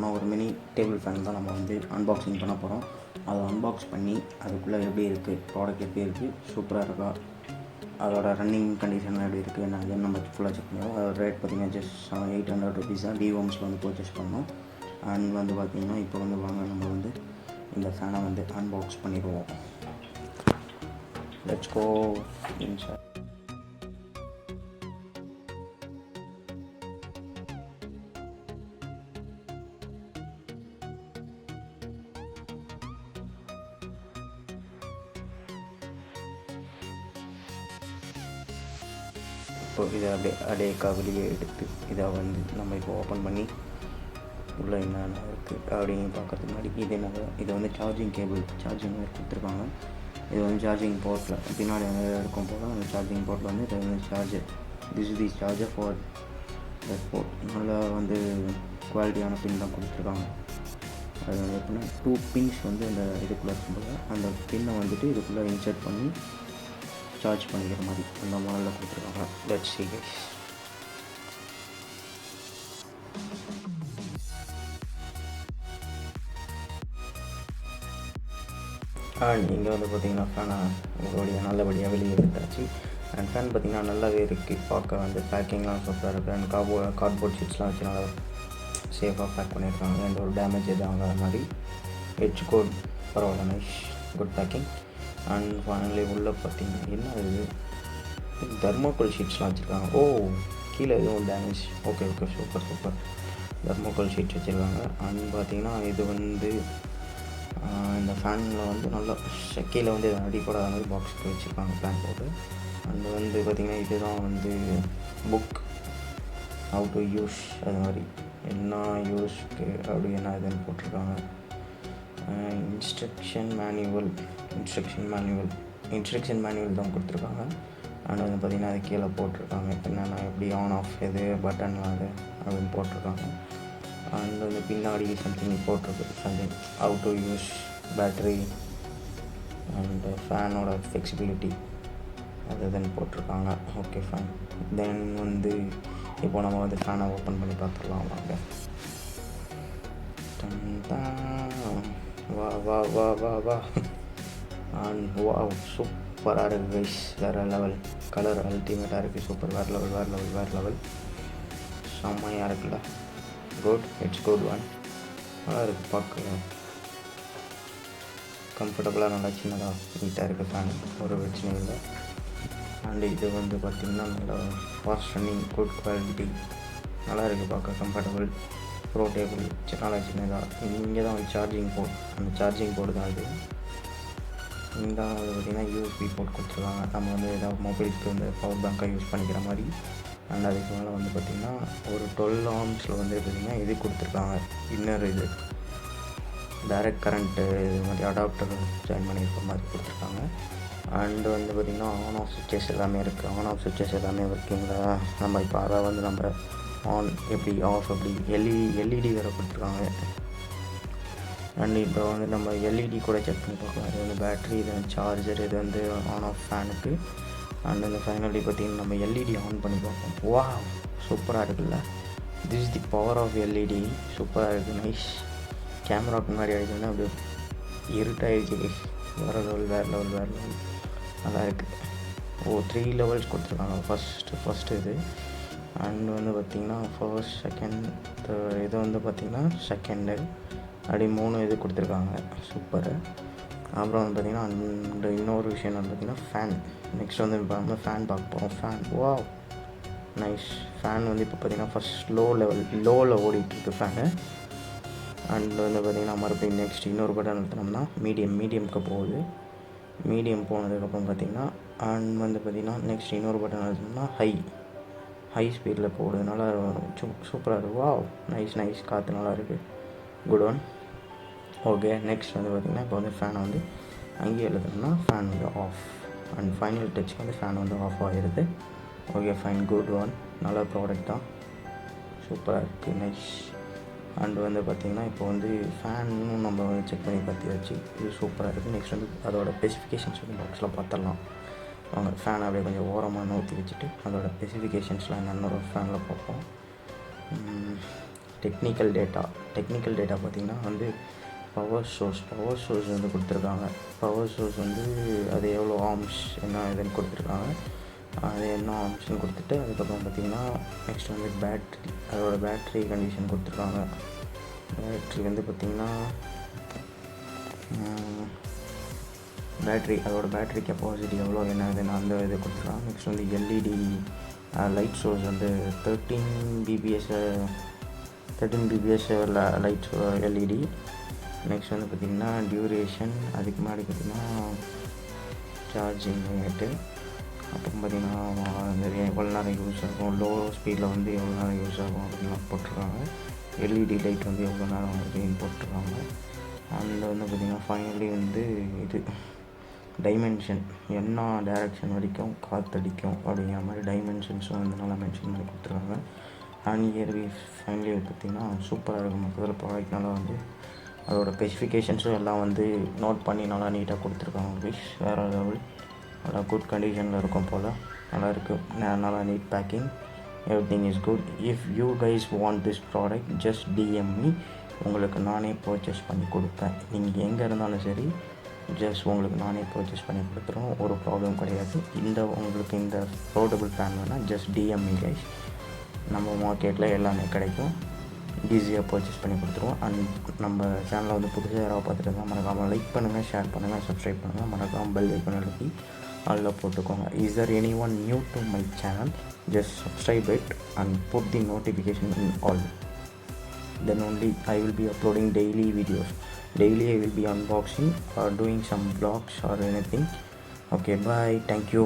போகிறோம்னா ஒரு mini table fan தான் நம்ம வந்து அன்பாக்சிங் பண்ண போகிறோம். அதை அன்பாக்ஸ் பண்ணி அதுக்குள்ளே எப்படி இருக்குது, ப்ராடக்ட் எப்படி இருக்குது, சூப்பராக இருக்கா, அதோட ரன்னிங் கண்டிஷன்லாம் எப்படி இருக்குது என்ன நம்ம ஃபுல்லாக செக் பண்ணுவோம். அதோட ரேட் பார்த்திங்கன்னா ஜஸ்ட் 800 rupees தான் டிவோம்ஸில் வந்து பர்ச்சேஸ் பண்ணோம். அண்ட் வந்து பார்த்திங்கன்னா இப்போ வந்து வாங்க நம்ம வந்து இந்த ஃபேனை வந்து அன்பாக்ஸ் பண்ணிடுவோம். Let's go inside. இப்போ இதை அப்படியே வெளியே எடுத்து இதை வந்து நம்ம இப்போ ஓப்பன் பண்ணி உள்ளே என்னென்ன இருக்குது அப்படின்னு பார்க்கறதுக்கு முன்னாடி இது வந்து சார்ஜிங் சார்ஜிங் கொடுத்துருக்காங்க. இது வந்து சார்ஜிங் போர்ட்டில் பின்னாடி இருக்கும் போல் அந்த சார்ஜிங் போர்ட்டில் வந்து இது வந்து தி சார்ஜர் ஃபார் தட் போர்ட். நல்லா வந்து குவாலிட்டியான பின் தான் கொடுத்துருக்காங்க. அது வந்து எப்படின்னா 2 pins வந்து அந்த இதுக்குள்ளே இருக்கும்போது அந்த பின்னை வந்துட்டு இதுக்குள்ளே இன்சர்ட் பண்ணி சார்ஜ் பண்ணிக்கிற மாதிரி அந்த மாடலில் கொடுத்துருக்காங்க. Let's see guys. அண்ட் இங்கே வந்து பார்த்திங்கன்னா ஃபேனை நல்லபடியாக வெளியே எடுத்தாச்சு. அண்ட் ஃபேன் பார்த்திங்கன்னா நல்லாவே இருக்குது. பார்க்க வந்து பேக்கிங்லாம் சூப்பராக இருக்குது. அண்ட் கார்ட்போர்ட் ஷீட்ஸ்லாம் வச்சு நல்லா சேஃபாக பேக் பண்ணியிருக்காங்க. எந்த ஒரு டேமேஜ் எதுவும் ஆகாத மாதிரி. ஹெச் கோட் பரவாயில்ல, nice, good packing. And finally உள்ளே பார்த்திங்கன்னா என்ன இது தர்மோகோல் ஷீட்ஸ்லாம் வச்சுருக்காங்க. கீழே எதுவும் damage, okay super thermocol sheets வச்சுருக்காங்க. அண்ட் பார்த்திங்கன்னா இது வந்து இந்த ஃபேனில் வந்து நல்லா கீழே வந்து அடிப்படாத மாதிரி பாக்ஸுக்கு வச்சுருக்காங்க ஃபேன் போட்டு. அண்ட் வந்து பார்த்திங்கன்னா இதுதான் வந்து புக் ஹவு டு யூஸ், அது மாதிரி என்ன யூஸ்க்கு அப்படி என்ன இதுன்னு போட்டிருக்காங்க. இன்ஸ்ட்ரக்ஷன் மேனுவல் தான் கொடுத்துருக்காங்க. அண்ட் வந்து பார்த்திங்கன்னா அது கீழே போட்டிருக்காங்க என்னென்னா எப்படி ஆன் ஆஃப் எது பட்டன்லாம் அது அப்படின்னு போட்டிருக்காங்க. அண்ட் வந்து பின்னாடி something how to use battery and ஃபேனோட ஃப்ளெக்சிபிலிட்டி அது இதுன்னு போட்டிருக்காங்க. Okay fine. தென் வந்து இப்போ நம்ம வந்து ஃபேனை ஓப்பன் பண்ணி பார்த்துடலாம் வாங்க. வா அண்ட் சூப்பராக இருக்குது கைஸ். வேறு லெவல், கலர் அல்டிமேட்டாக இருக்குது. சூப்பர், வேறு லெவல் செம்மையாக இருக்குல்ல. Good, it's good one. நல்லா இருக்குது, பார்க்க கம்ஃபர்டபுளாக, நல்லா சின்னதாக நீட்டாக இருக்குது ஃபேனு, ஒரு பிரச்சனையும் இல்லை. அண்டு இது வந்து பார்த்திங்கன்னா நல்லா ஃபாஸ்ட் ரன்னிங், குட் குவாலிட்டி, நல்லா இருக்குது பார்க்க, கம்ஃபர்டபுள், ப்ரோட்டேபிள், நல்லா சின்னதாக. இங்கே தான் வந்து சார்ஜிங் போர்ட், அந்த சார்ஜிங் போர்டு தான் இது. இங்கே தான் வந்து பார்த்திங்கன்னா யூஎஸ்பி போர்ட் கொடுத்துருக்காங்க. நம்ம வந்து ஏதாவது மொபைலுக்கு வந்து பவர் பேங்காக யூஸ் பண்ணிக்கிற மாதிரி. அண்ட் அதுக்கு மேலே வந்து பார்த்திங்கன்னா ஒரு 12 ohms வந்து பார்த்திங்கன்னா இது கொடுத்துருக்காங்க. இன்னொரு இது டைரக்ட் கரண்ட்டு இது மாதிரி அடாப்டர் ஜாயின் பண்ணியிருக்க மாதிரி கொடுத்துருக்காங்க. அண்டு வந்து பார்த்திங்கன்னா ஆன் ஆஃப் சுவிட்சஸ் எல்லாமே இருக்குது. ஆன் ஆஃப் சுவிட்சஸ் எல்லாமே ஒர்க்கிங்கில் நம்ம இப்போ அதை வந்து நம்ம ஆன் எப்படி ஆஃப் எப்படி எல்இடி வேறு கொடுத்துருக்காங்க. அண்ட் இப்போ வந்து நம்ம எல்இடி கூட செக் பண்ணி பார்க்கலாம். இது வந்து பேட்ரி, இது வந்து சார்ஜர், இது வந்து ஆன் ஆஃப் ஃபேனுக்கு. அண்ட் வந்து ஃபைனலி பார்த்திங்கன்னா நம்ம எல்இடி ஆன் பண்ணி பார்ப்போம். சூப்பராக இருக்குல்ல. This the power of LED. சூப்பராக இருக்குது, நைஸ். கேமராவுக்கு முன்னாடி ஆகிடுச்சுன்னா அப்படியே இருட்டாகிடுச்சு. வேறு லெவல் நல்லா இருக்குது. 3 levels கொடுத்துருக்காங்க. ஃபஸ்ட்டு இது. அண்ட் வந்து பார்த்திங்கன்னா ஃபர்ஸ்ட், செகண்ட், இது வந்து பார்த்திங்கன்னா செகண்டு, அப்படி 3 இது கொடுத்துருக்காங்க. சூப்பரு. அப்புறம் வந்து பார்த்திங்கன்னா அந்த இன்னொரு விஷயம் வந்து பார்த்திங்கன்னா ஃபேன். நெக்ஸ்ட் வந்து இப்போ நம்ம ஃபேன் பார்க்க போகிறோம். Fan nice. ஃபேன் வந்து இப்போ பார்த்திங்கன்னா ஃபஸ்ட் லோவில் ஓடிட்டுருக்கு ஃபேனு. அண்ட் வந்து பார்த்திங்கன்னா மறுபடியும் நெக்ஸ்ட் இன்னொரு பட்டன் அழுத்தினோம்னா மீடியம்க்கு போகுது. மீடியம் போனதுக்கப்புறம் பார்த்திங்கன்னா அண்ட் வந்து பார்த்திங்கன்னா நெக்ஸ்ட் இன்னொரு பட்டன் அழுத்தினோம்னா ஹை ஸ்பீடில் போகுது. நல்லா சூப்பராக இருக்குது. நைஸ் காற்று நல்லா இருக்குது. Good one. ஓகே, நெக்ஸ்ட் வந்து பார்த்திங்கன்னா இப்போ வந்து ஃபேனை வந்து அங்கேயே எழுதுனோம்னா ஃபேன் வந்து ஆஃப். அண்ட் ஃபைனல் டச்சுக்கு வந்து ஃபேன் வந்து ஆஃப் ஆகிடுது. Okay fine, good one. நல்ல ப்ராடக்ட் தான், சூப்பராக இருக்குது, நைஸ். அண்ட் வந்து பார்த்திங்கன்னா இப்போ வந்து ஃபேனும் நம்ம வந்து செக் பண்ணி பார்த்தியாச்சு. இது சூப்பராக இருக்குது. நெக்ஸ்ட் வந்து அதோட ஸ்பெசிஃபிகேஷன்ஸ் வந்து பாக்ஸில் பார்த்துடலாம் வாங்க. ஃபேனை அப்படியே கொஞ்சம் ஓரமாக நோற்றி வச்சுட்டு அதோட ஸ்பெசிஃபிகேஷன்ஸ்லாம் என்னென்ன ஒரு ஃபேனில் பார்ப்போம். டெக்னிக்கல் டேட்டா பார்த்திங்கன்னா வந்து பவர் சோர்ஸ் வந்து கொடுத்துருக்காங்க. பவர் சோர்ஸ் வந்து அது எவ்வளோ ஆர்ம்ஸ் என்ன இதுன்னு கொடுத்துருக்காங்க. அது என்ன ஆப்ஷன் கொடுத்துட்டு அதுக்கப்புறம் பார்த்திங்கன்னா நெக்ஸ்ட் வந்து பேட்ரி, அதோட பேட்ரி கண்டிஷன் கொடுத்துருக்காங்க. பேட்ரி வந்து பார்த்திங்கன்னா அதோட பேட்ரி கெப்பாசிட்டி எவ்வளோ என்ன இதுன்னு அந்த இது கொடுத்துருக்காங்க. நெக்ஸ்ட் வந்து எல்இடி லைட் சோர்ஸ் வந்து 13 பிபிஎஸ் லைட் எல்இடி. நெக்ஸ்ட் வந்து பார்த்திங்கன்னா டியூரேஷன், அதுக்கு முன்னாடி பார்த்திங்கன்னா சார்ஜிங் ரேட்டு, அப்புறம் பார்த்திங்கன்னா எவ்வளோ நேரம் யூஸ் ஆகும், லோ ஸ்பீடில் வந்து எவ்வளோ நேரம் யூஸ் ஆகும் அப்படின்னா போட்டிருக்காங்க. எல்இடி லைட் வந்து எவ்வளோ நேரம் அப்படின்னு போட்டிருக்காங்க. அண்ட் வந்து பார்த்திங்கன்னா ஃபைனலி வந்து இது டைமென்ஷன், என்ன டைரக்ஷன் வரைக்கும் காற்றடிக்கும் அப்படிங்கிற மாதிரி டைமென்ஷன்ஸும் வந்து நல்லா மென்ஷன் பண்ணி கொடுத்துருக்காங்க. அண்ட் ஃபைனலி பார்த்திங்கன்னா சூப்பராக இருக்கும். மொத்தத்தில் ப்ராடக்ட் நல்லா வந்து அதோட ஸ்பெசிஃபிகேஷன்ஸும் எல்லாம் வந்து நோட் பண்ணி நல்லா நீட்டாக கொடுத்துருக்காங்க. வேறு லெவல், நல்லா குட் கண்டிஷனில் இருக்கும் போல், நல்லாயிருக்கு. நல்லா neat packing, everything is good. If you guys want this product just DM me, உங்களுக்கு நானே பர்ச்சேஸ் பண்ணி கொடுப்பேன். நீங்கள் எங்கே இருந்தாலும் சரி, ஜஸ்ட் உங்களுக்கு நானே பர்ச்சேஸ் பண்ணி கொடுத்துருவோம், ஒரு ப்ராப்ளம் கிடையாது. உங்களுக்கு இந்த போர்ட்டபிள் ஃபேன் வேணால் ஜஸ்ட் டிஎம் மீ கைஸ், நம்ம மார்க்கெட்டில் எல்லாமே கிடைக்கும், ஈஸியாக பர்ச்சேஸ் பண்ணி கொடுத்துருவோம். அண்ட் நம்ம சேனலில் வந்து புதுசாக யாராவது பார்த்துட்டு இருந்தால் மறக்காமல் லைக் பண்ணுங்கள், ஷேர் பண்ணுங்கள், சப்ஸ்கிரைப் பண்ணுங்கள், மறக்காமல் பெல் ஐக்கான் அழுத்தி அதில் போட்டுக்கோங்க. Is there anyone new to my channel, just subscribe it and put the notification in all, then only I will be uploading daily videos. Daily I will be unboxing or doing some vlogs or anything. Okay, bye, thank you.